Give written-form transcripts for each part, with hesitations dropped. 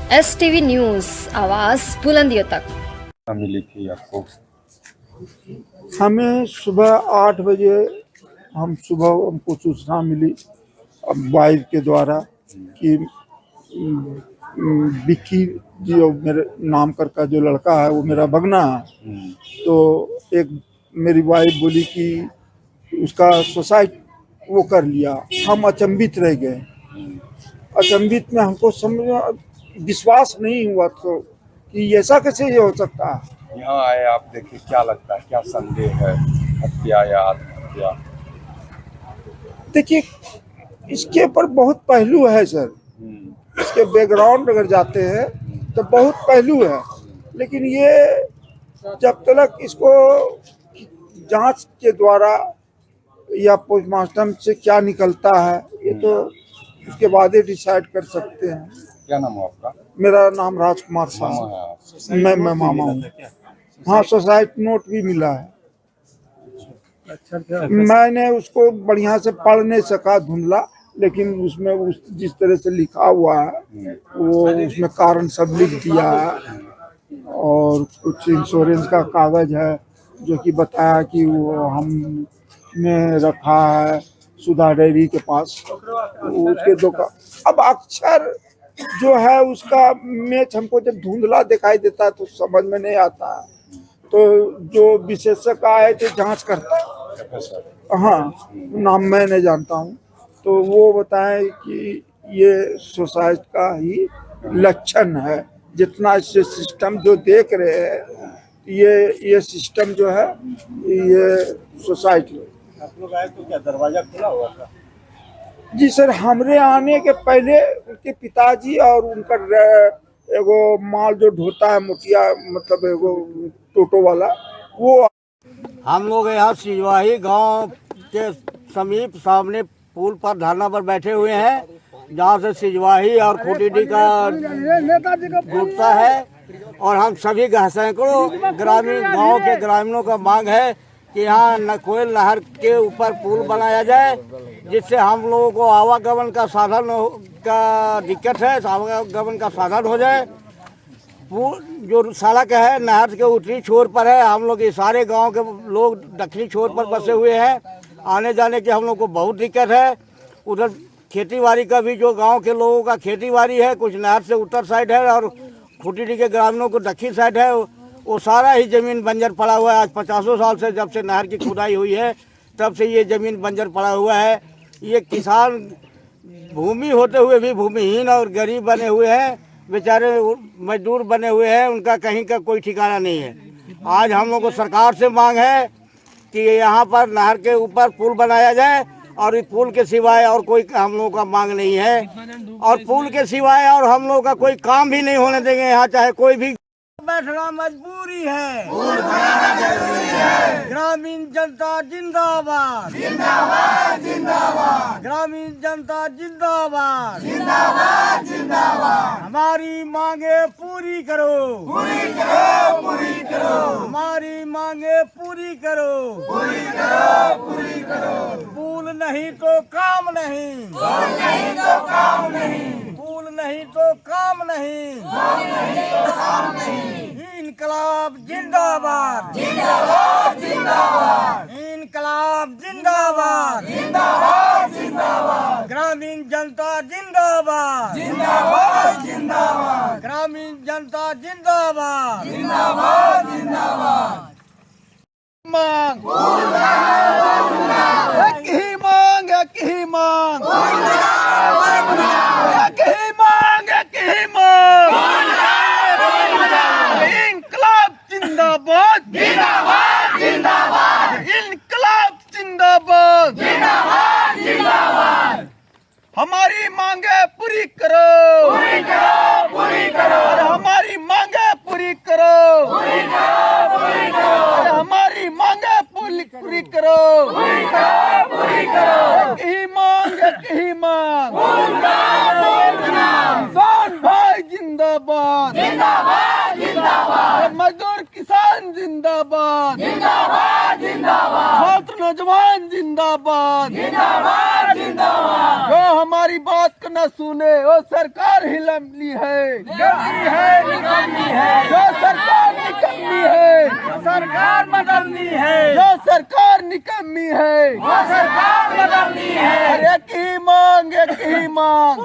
STV news, आवाज़ बुलंदियों तक। मिली थी आपको? हमें सुबह 8 बजे हमको सूचना मिली वाइफ के द्वारा कि विक्की जो मेरे नाम का जो लड़का है वो मेरा भगना है। तो एक मेरी वाइफ बोली कि उसका सुसाइड वो कर लिया। हम अचंभित रह गए। अचंभित में हमको समझ विश्वास नहीं हुआ तो कि ऐसा कैसे ये हो सकता है। यहाँ आए आप देखिए, क्या लगता है, क्या संदेह है, हत्या या आत्महत्या? देखिए, इसके ऊपर बहुत पहलू है सर। इसके बैकग्राउंड अगर जाते हैं तो बहुत पहलू है, लेकिन ये जब तक इसको जांच के द्वारा या पोस्टमार्टम से क्या निकलता है ये तो उसके बाद ही डिसाइड कर सकते हैं। क्या नाम है आपका? मेरा नाम राजकुमार साहब। मामा है आप? मैं मामा हूँ। हाँ, सोसाइटी नोट भी मिला है। मैंने उसको बढ़िया से पढ़ नहीं सका, धुंधला, लेकिन उसमें जिस तरह से लिखा हुआ है वो उसमें कारण सब लिख दिया है। और कुछ इंश्योरेंस का कागज है जो कि बताया कि वो हमने रखा है सुधा डेयरी के पास, उसके दुकान। अब अक्षर जो है उसका मैच हमको जब धुंधला दिखाई देता है तो समझ में नहीं आता है। तो जो विशेषज्ञ आए थे जांच करता, हाँ, नाम मैं नहीं जानता हूँ, तो वो बताए कि ये सुसाइड का ही लक्षण है। जितना इससे सिस्टम जो देख रहे हैं ये सिस्टम जो है ये सोसाइटी। आप लोग आए तो क्या दरवाजा खुला हुआ था? जी सर, हमरे आने के पहले उनके पिताजी और उनका एगो माल जो ढोता है मोटिया, मतलब एगो टोटो वाला, वो। हम लोग यहाँ सिजवाही गांव के समीप सामने पुल पर धरना पर बैठे हुए हैं, जहाँ से सिजवाही और खुटीडी का जुड़ता है। और हम सभी सैकड़ों ग्रामीण गांव के ग्रामीणों का मांग है कि यहाँ नकोयल नहर के ऊपर पुल बनाया जाए, जिससे हम लोगों को आवागमन का साधन का दिक्कत है, आवागमन का साधन हो जाए। पुल जो सड़क है नहर के उत्तरी छोर पर है। हम लोग ये सारे गांव के लोग दक्षिणी छोर पर बसे हुए हैं। आने जाने की हम लोग को बहुत दिक्कत है। उधर खेतीबाड़ी का भी, जो गांव के लोगों का खेतीबाड़ी है, कुछ नहर से उत्तर साइड है और खुटीडी के ग्रामीणों को दक्षिण साइड है। वो सारा ही ज़मीन बंजर पड़ा हुआ है। आज 50 साल से जब से नहर की खुदाई हुई है तब से ये ज़मीन बंजर पड़ा हुआ है। ये किसान भूमि होते हुए भी भूमिहीन और गरीब बने हुए हैं, बेचारे मजदूर बने हुए हैं, उनका कहीं का कोई ठिकाना नहीं है। आज हम लोग को सरकार से मांग है कि यहाँ पर नहर के ऊपर पुल बनाया जाए, और इस पुल के सिवाय और कोई हम लोगों का मांग नहीं है। और पुल के सिवाय और हम लोग का कोई काम भी नहीं होने देंगे यहाँ, चाहे कोई भी। बैठना मजबूरी है, ग्रामीण जनता जिंदाबाद, जिंदाबाद जिंदाबाद, ग्रामीण जनता जिंदाबाद, जिंदाबाद जिंदाबाद। हमारी मांगे पूरी करो, पूरी करो, पूरी करो। हमारी मांगे पूरी करो, पूरी करो, पूरी करो। पुल नहीं तो काम नहीं, पुल नहीं तो काम नहीं, पुल नहीं तो काम नहीं, पुल नहीं तो काम नहीं। इनकलाब जिंदाबाद, जिंदाबाद जिंदाबाद, इनकलाब जिंदाबाद, जिंदाबाद जिंदाबाद। ग्रामीण जनता जिंदाबाद, जिंदाबाद जिंदाबाद, ग्रामीण जनता जिंदाबाद, जिंदाबाद जिंदाबाद। मांग एक ही मांग, एक ही मांग, एक ही मांग, एक ही मांग। इनकलाब जिंदाबाद, जिंदाबाद जिंदाबाद, इनकलाब जिंदाबाद, जिंदाबाद जिंदाबाद। हमारी मांगे पूरी करो, पूरी करो, पूरी करो। हमारी मांगे पूरी करो, पूरी करो, पूरी करो। हमारी मांगे पूरी करो, पूरी करो, पूरी करो। एक ही मांग, एक ही मांग। नौजवान जिंदाबाद जिंदाबाद जिंदाबाद, छात्र नौजवान जिंदाबाद जिंदाबाद जिंदाबाद। जो हमारी बात को न सुने वो सरकार ही लंबी है, निकम्मी है, जो सरकार निकम्मी है, सरकार बदलनी है, जो सरकार निकम्मी है, वो सरकार बदलनी है। एक ही मांग, एक ही मांग,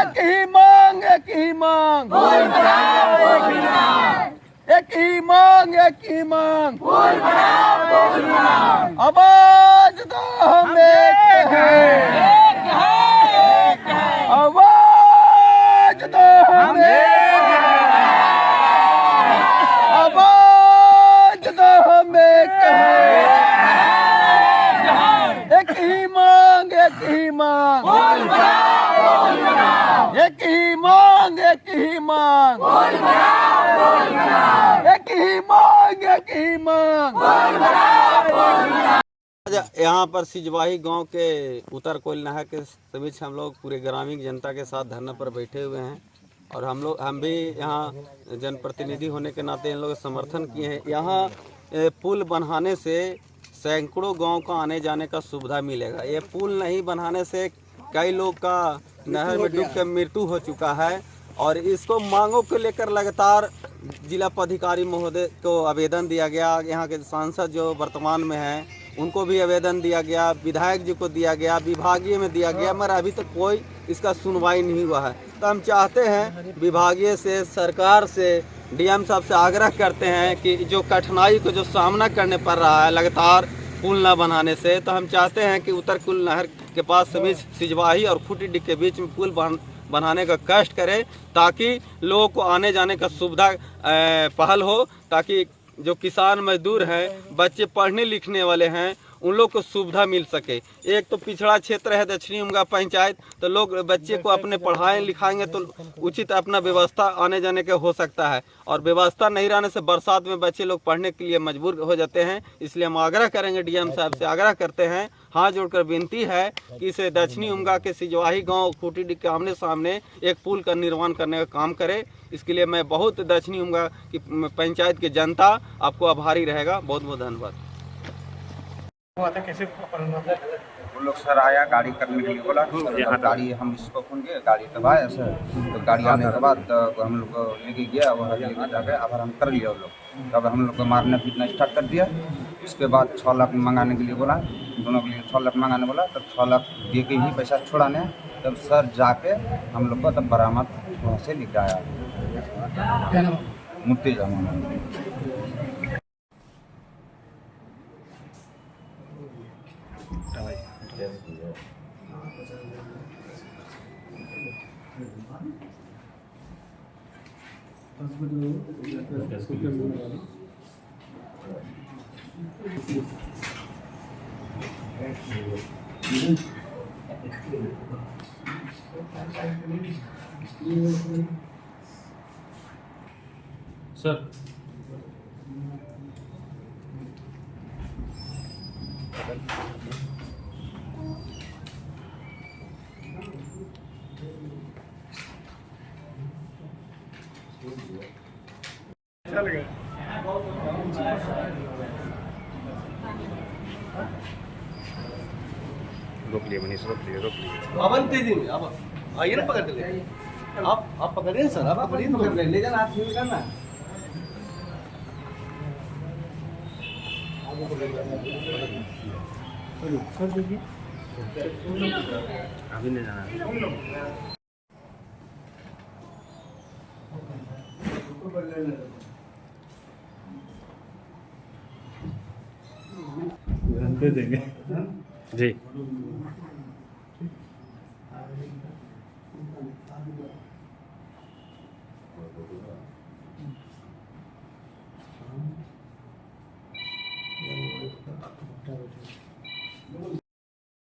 एक ही मांग, एक ही मांग, एक ही मांग, एक ही मांग। आवाज दो हम एक है, आवाज दो हम एक है, आवाज दो हम एक है। एक ही मांग, एक ही मांग, एक ही मांग, एक ही मांग, एक ही मांग, एक ही मांग। यहाँ पर सिजवाही गांव के उत्तर कोयल नहर के बीच हम लोग पूरे ग्रामीण जनता के साथ धरना पर बैठे हुए हैं और हम भी यहाँ जनप्रतिनिधि होने के नाते इन लोगों का समर्थन किए हैं। यहाँ पुल बनाने से सैकड़ों गांव का आने जाने का सुविधा मिलेगा। ये पुल नहीं बनाने से कई लोग का नहर में डूब कर मृत्यु हो चुका है और इसको मांगों को लेकर लगातार जिला पदाधिकारी महोदय को आवेदन दिया गया। यहाँ के सांसद जो वर्तमान में हैं उनको भी आवेदन दिया गया, विधायक जी को दिया गया, विभागीय में दिया गया, मगर अभी तक कोई इसका सुनवाई नहीं हुआ है। तो हम चाहते हैं विभागीय से, सरकार से, डीएम साहब से आग्रह करते हैं कि जो कठिनाई को जो सामना करने पड़ रहा है लगातार पुल न बनाने से, तो हम चाहते हैं कि उत्तर कुल नहर के पास सभी सिजवाही और खूंटी के बीच में पुल बनाने का कष्ट करें ताकि लोगों को आने जाने का सुविधा पहल हो, ताकि जो किसान मजदूर हैं, बच्चे पढ़ने लिखने वाले हैं, उन लोग को सुविधा मिल सके। एक तो पिछड़ा क्षेत्र है दक्षिणी उमगा पंचायत, तो लोग बच्चे को अपने पढ़ाएं लिखाएंगे तो उचित अपना व्यवस्था आने जाने का हो सकता है और व्यवस्था नहीं रहने से बरसात में बच्चे लोग पढ़ने के लिए मजबूर हो जाते हैं। इसलिए हम आग्रह करेंगे, डीएम साहब से आग्रह करते हैं, हाथ जोड़कर विनती है कि इसे दक्षिणी उमगा के सिजवाही गाँव खूंटी के आमने सामने एक पुल का निर्माण करने का काम करे। इसके लिए मैं बहुत दक्षिणी उमगा की पंचायत की जनता आपको आभारी रहेगा। बहुत बहुत धन्यवाद। वो लोग सर आया गाड़ी करने के लिए बोला, सर गाड़ी हम इसको खोलेंगे, गाड़ी तब आया सर, तो गाड़ी आने के बाद तो हम लोग को लेके गया, वहाँ लेके जाकर आभार हम कर लिया। वो लोग तब हम लोग को मारना पीटना स्टार्ट कर दिया। उसके बाद 6 लाख मंगाने के लिए बोला, दोनों के लिए 6 लाख मंगाने बोला, तब 6 लाख दे के ही पैसा छोड़ाने। तब सर जाके हम लोग को तब बरामद वहाँ से लेके आया मूर्ति जामा। सर चल गए। रोक लिए मनीष, रोक लिए, रोक लिए। अवंती जी अब आइए ना, पकड़ ले। आप पकड़िए सर, आप पकड़िए, ले जाना, हाथ में करना। अभी नहीं जाना। दे देंगे जी।